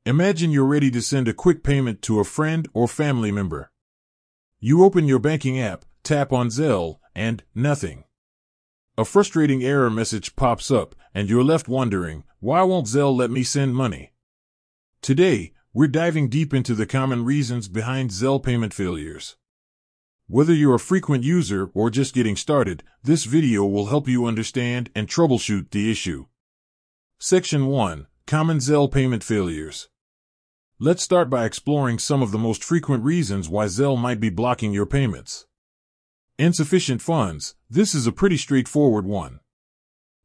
Imagine you're ready to send a quick payment to a friend or family member. You open your banking app, tap on Zelle, and nothing. A frustrating error message pops up, and you're left wondering, why won't Zelle let me send money? Today, we're diving deep into the common reasons behind Zelle payment failures. Whether you're a frequent user or just getting started, this video will help you understand and troubleshoot the issue. Section 1. Common Zelle payment failures. Let's start by exploring some of the most frequent reasons why Zelle might be blocking your payments. Insufficient funds. This is a pretty straightforward one.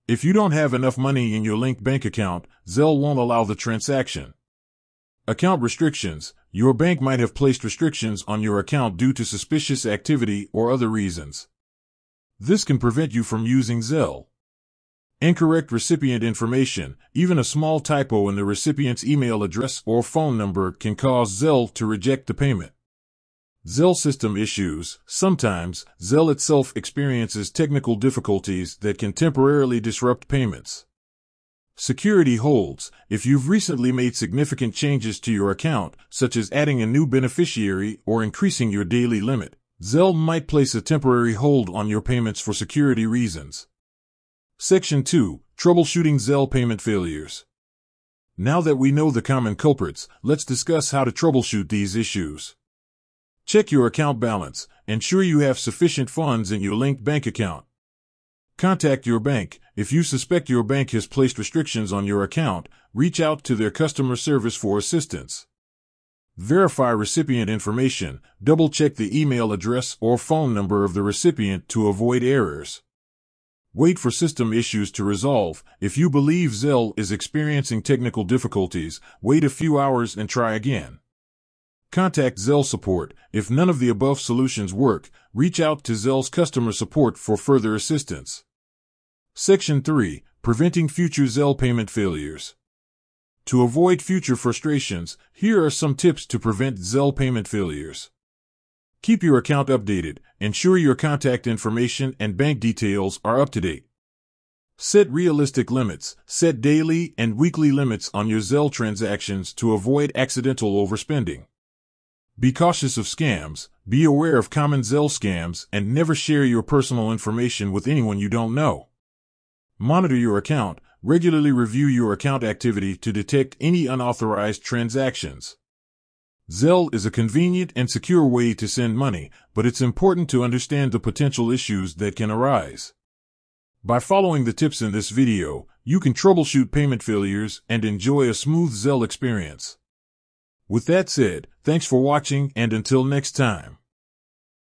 If you don't have enough money in your linked bank account, Zelle won't allow the transaction. Account restrictions. Your bank might have placed restrictions on your account due to suspicious activity or other reasons. This can prevent you from using Zelle. Incorrect recipient information. Even a small typo in the recipient's email address or phone number can cause Zelle to reject the payment. Zelle system issues. Sometimes, Zelle itself experiences technical difficulties that can temporarily disrupt payments. Security holds. If you've recently made significant changes to your account, such as adding a new beneficiary or increasing your daily limit, Zelle might place a temporary hold on your payments for security reasons. Section 2. Troubleshooting Zelle payment failures. Now that we know the common culprits, let's discuss how to troubleshoot these issues. Check your account balance. Ensure you have sufficient funds in your linked bank account. Contact your bank. If you suspect your bank has placed restrictions on your account, reach out to their customer service for assistance. Verify recipient information. Double-check the email address or phone number of the recipient to avoid errors. Wait for system issues to resolve. If you believe Zelle is experiencing technical difficulties, wait a few hours and try again. Contact Zelle support. If none of the above solutions work, reach out to Zelle's customer support for further assistance. Section 3. Preventing future Zelle payment failures. To avoid future frustrations, here are some tips to prevent Zelle payment failures. Keep your account updated. Ensure your contact information and bank details are up to date. Set realistic limits. Set daily and weekly limits on your Zelle transactions to avoid accidental overspending. Be cautious of scams. Be aware of common Zelle scams and never share your personal information with anyone you don't know. Monitor your account. Regularly review your account activity to detect any unauthorized transactions. Zelle is a convenient and secure way to send money, but it's important to understand the potential issues that can arise. By following the tips in this video, you can troubleshoot payment failures and enjoy a smooth Zelle experience. With that said, thanks for watching, and until next time.